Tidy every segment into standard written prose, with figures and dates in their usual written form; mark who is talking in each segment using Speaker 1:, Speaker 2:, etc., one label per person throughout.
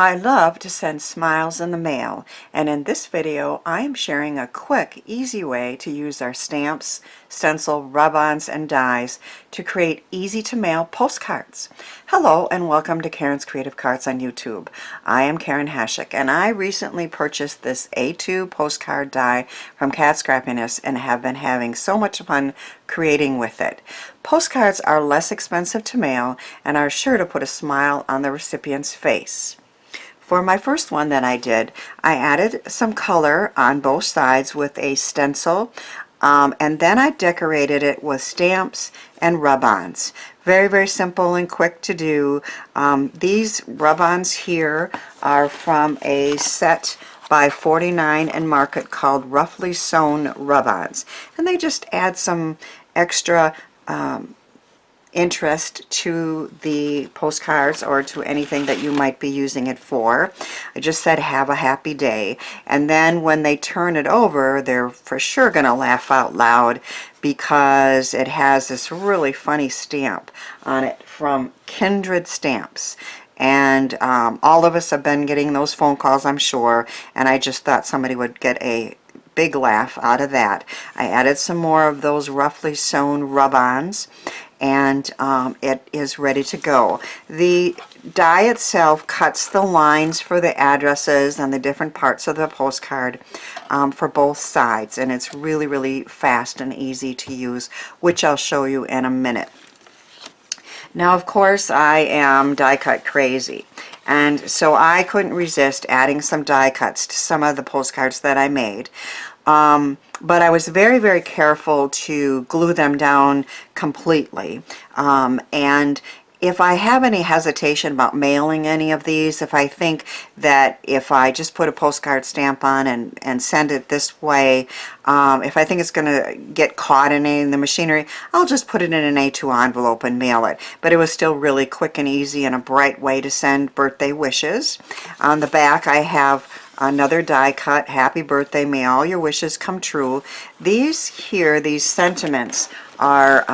Speaker 1: I love to send smiles in the mail, and in this video I am sharing a quick, easy way to use our stamps, stencil, rub-ons, and dies to create easy-to-mail postcards. Hello and welcome to Karen's Creative Cards on YouTube. I am Karen Hashik, and I recently purchased this A2 postcard die from Scrappiness and have been having so much fun creating with it. Postcards are less expensive to mail and are sure to put a smile on the recipient's face. For my first one that I did, I added some color on both sides with a stencil, and then I decorated it with stamps and rub-ons. Very, very simple and quick to do. These rub-ons here are from a set by 49 and Market called Roughly Sewn Rub-ons, and they just add some extra interest to the postcards or to anything that you might be using it for. I just said have a happy day, and then when they turn it over they're for sure gonna laugh out loud because it has this really funny stamp on it from Kindred stamps. And all of us have been getting those phone calls, I'm sure, and I just thought somebody would get a big laugh out of that. I added some more of those roughly sewn rub-ons, and it is ready to go. The die itself cuts the lines for the addresses and the different parts of the postcard for both sides, and it's really, really fast and easy to use, which I'll show you in a minute. Now, of course, I am die cut crazy, and so I couldn't resist adding some die cuts to some of the postcards that I made. But I was very, very careful to glue them down completely. And if I have any hesitation about mailing any of these, if I think that if I just put a postcard stamp on and send it this way, if I think it's going to get caught in any of the machinery, I'll just put it in an A2 envelope and mail it. But it was still really quick and easy and a bright way to send birthday wishes. On the back I have another die cut, happy birthday, may all your wishes come true. These here, these sentiments, are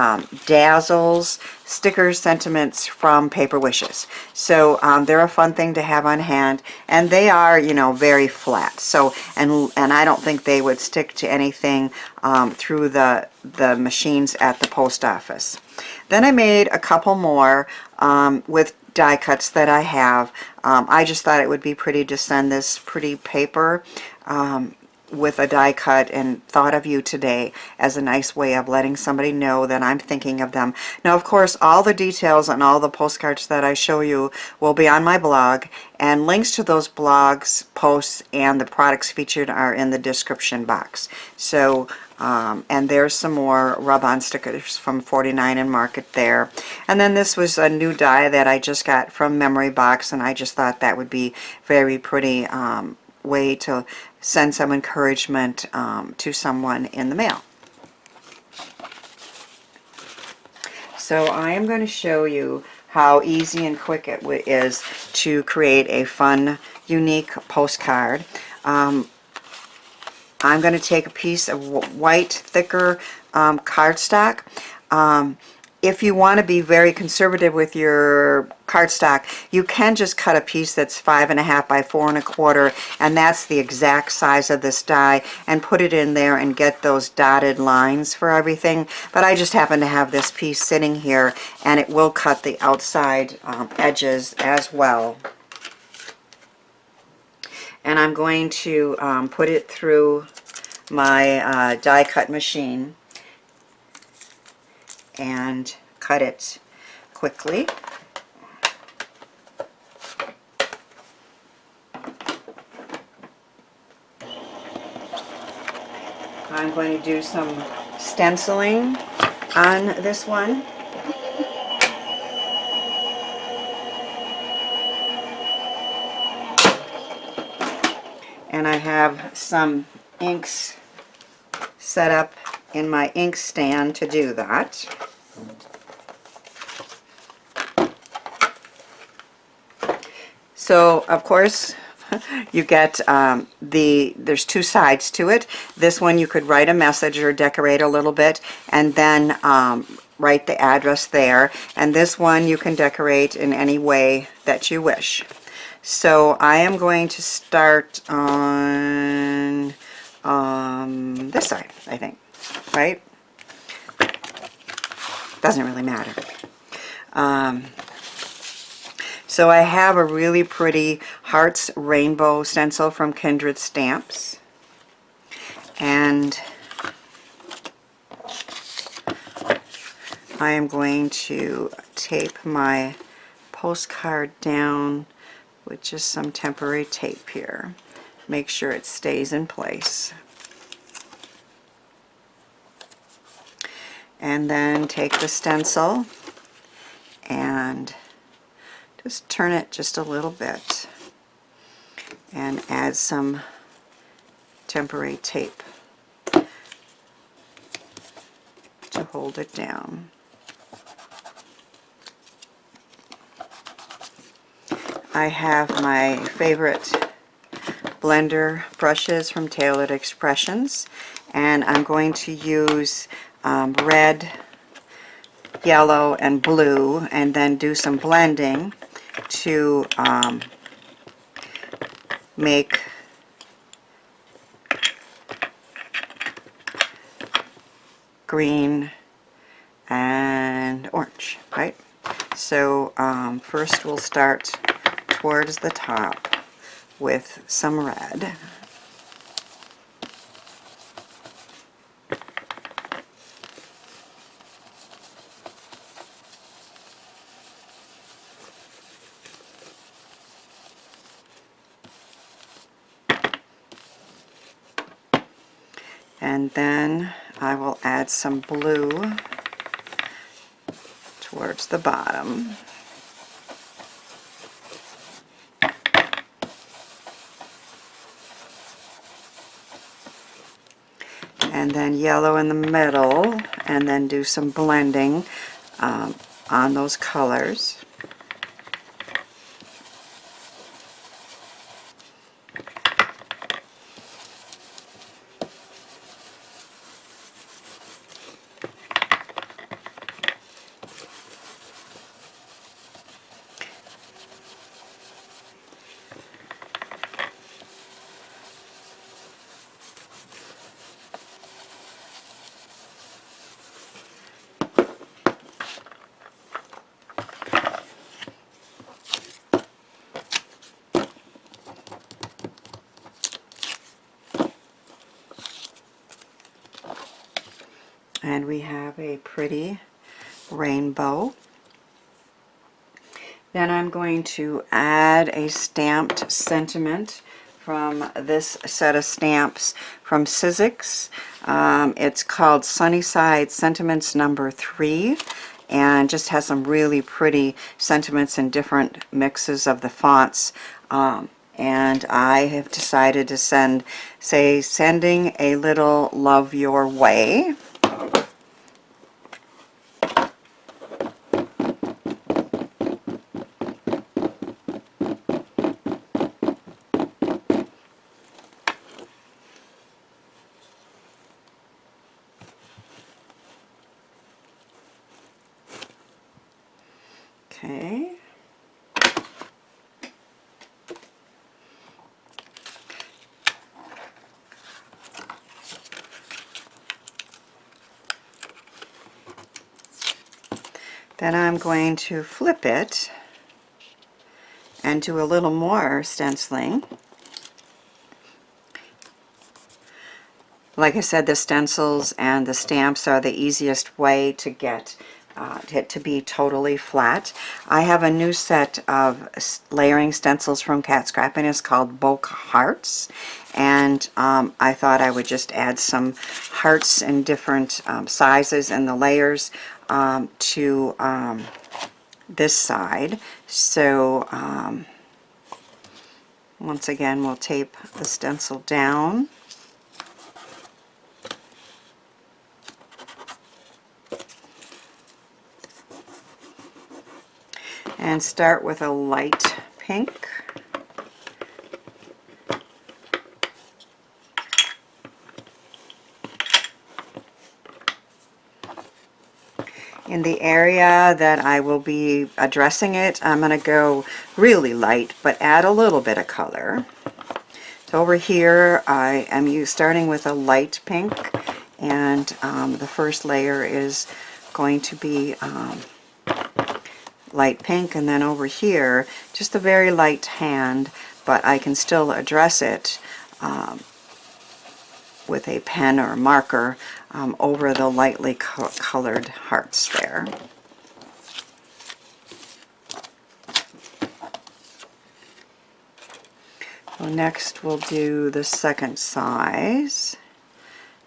Speaker 1: Dazzle's sticker sentiments from Paper Wishes. So they're a fun thing to have on hand, and they are, you know, very flat. So and I don't think they would stick to anything through the machines at the post office. Then I made a couple more with die cuts that I have. I just thought it would be pretty to send this pretty paper with a die cut, and thought of you today as a nice way of letting somebody know that I'm thinking of them. Now, of course, all the details on all the postcards that I show you will be on my blog, and links to those blogs, posts, and the products featured are in the description box. So and there's some more rub-on stickers from 49 and Market there. And then this was a new die that I just got from Memory Box, and I just thought that would be very pretty way to send some encouragement to someone in the mail. So I am going to show you how easy and quick it is to create a fun, unique postcard. I'm going to take a piece of white, thicker cardstock. If you want to be very conservative with your cardstock, you can just cut a piece that's 5.5 by 4 1/4, and that's the exact size of this die, and put it in there and get those dotted lines for everything. But I just happen to have this piece sitting here, and it will cut the outside edges as well. And I'm going to put it through my die cut machine and cut it quickly. I'm going to do some stenciling on this one. And I have some inks set up in my ink stand to do that. So, of course, you get there's two sides to it. This one you could write a message or decorate a little bit, and then write the address there. And this one you can decorate in any way that you wish. So I am going to start on this side, I think, right? Doesn't really matter. So I have a really pretty Hearts Rainbow stencil from Kindred Stamps. And I am going to tape my postcard down with just some temporary tape here. Make sure it stays in place. And then take the stencil and just turn it just a little bit and add some temporary tape to hold it down. I have my favorite blender brushes from Tailored Expressions, and I'm going to use red, yellow, and blue, and then do some blending to make green and orange, right? So first we'll start towards the top with some red. And then I will add some blue towards the bottom. And then yellow in the middle, and then do some blending on those colors. And we have a pretty rainbow. Then I'm going to add a stamped sentiment from this set of stamps from Sizzix. It's called Sunnyside Sentiments number 3, and just has some really pretty sentiments in different mixes of the fonts. And I have decided to sending a little love your way. Okay. Then I'm going to flip it and do a little more stenciling. Like I said, the stencils and the stamps are the easiest way to get it to be totally flat. I have a new set of layering stencils from Cat Scrappiness called Bokeh Hearts, and I thought I would just add some hearts in different sizes in the layers to this side. So once again, we'll tape the stencil down. And start with a light pink. In the area that I will be addressing it, I'm going to go really light, but add a little bit of color. So over here, I am starting with a light pink, and the first layer is going to be light pink, and then over here, just a very light hand, but I can still address it with a pen or a marker over the lightly colored hearts there. So next we'll do the second size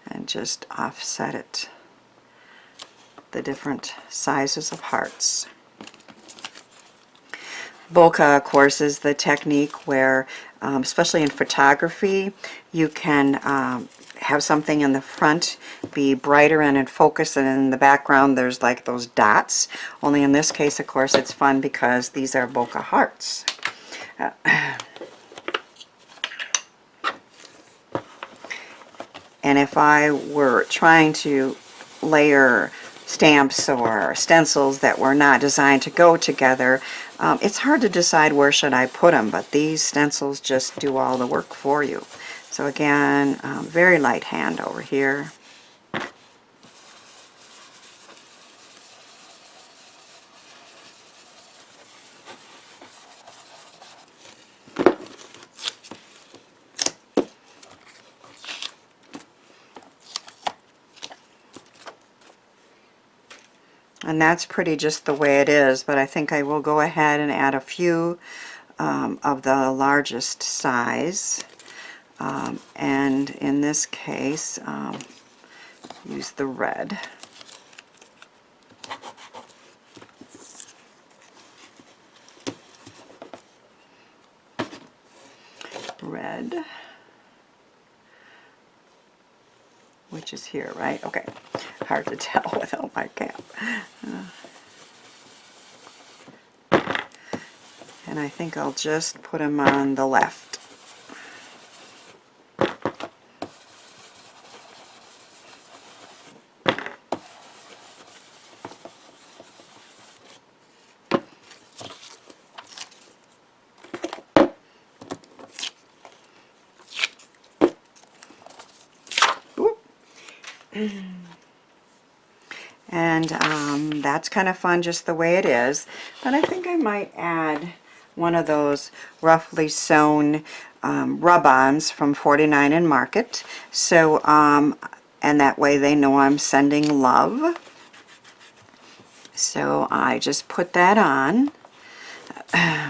Speaker 1: and just offset it, the different sizes of hearts. Bokeh, of course, is the technique where, especially in photography, you can have something in the front be brighter and in focus, and in the background there's like those dots. Only in this case, of course, it's fun because these are bokeh hearts. And if I were trying to layer stamps or stencils that were not designed to go together, it's hard to decide where should I put them, but these stencils just do all the work for you. So again, very light hand over here. And that's pretty just the way it is, but I think I will go ahead and add a few of the largest size. And in this case, use the red. Red, which is here, right? Okay, hard to tell without my cap. And I think I'll just put them on the left. And that's kind of fun just the way it is. But I think I might add one of those roughly sewn rub-ons from 49 in Market. So, and that way they know I'm sending love. So I just put that on,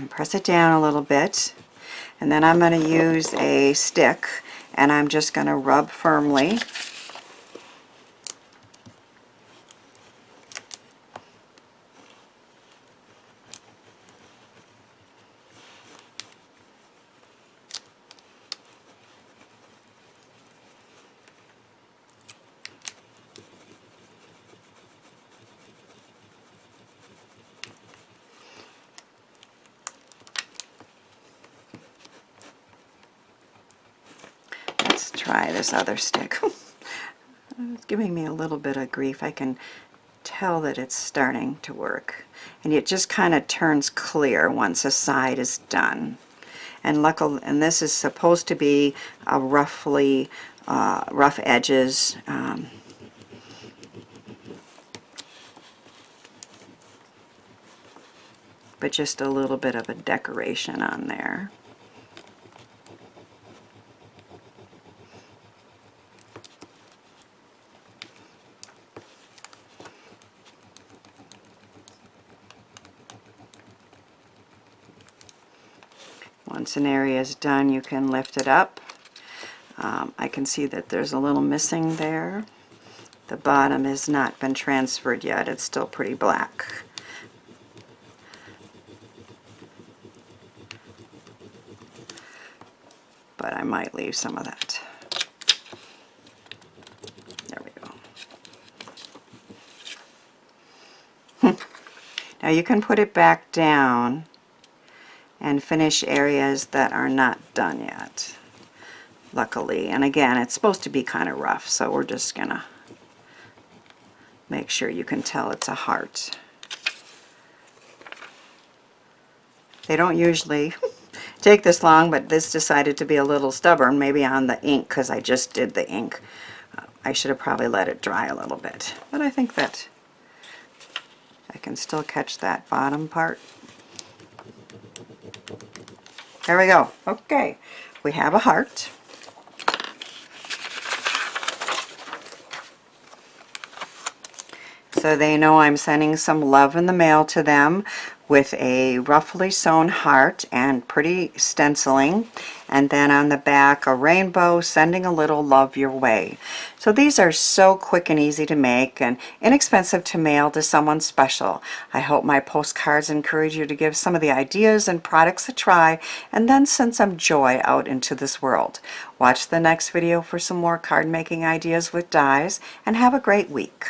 Speaker 1: press it down a little bit, and then I'm going to use a stick, and I'm just going to rub firmly. Try this other stick. It's giving me a little bit of grief. I can tell that it's starting to work, and it just kind of turns clear once a side is done. And luckily, and this is supposed to be a roughly rough edges. But just a little bit of a decoration on there. Once an area is done, you can lift it up. I can see that there's a little missing there. The bottom has not been transferred yet. It's still pretty black. But I might leave some of that. There we go. Now you can put it back down and finish areas that are not done yet, luckily. And again, it's supposed to be kind of rough, so we're just gonna Make sure you can tell it's a heart. They don't usually take this long, but this decided to be a little stubborn, maybe on the ink, because I just did the ink. I should have probably let it dry a little bit, but I think that I can still catch that bottom part. There we go. Okay, we have a heart. So they know I'm sending some love in the mail to them with a roughly sewn heart and pretty stenciling, and then on the back a rainbow sending a little love your way. So these are so quick and easy to make and inexpensive to mail to someone special. I hope my postcards encourage you to give some of the ideas and products a try and then send some joy out into this world. Watch the next video for some more card making ideas with dies, and have a great week.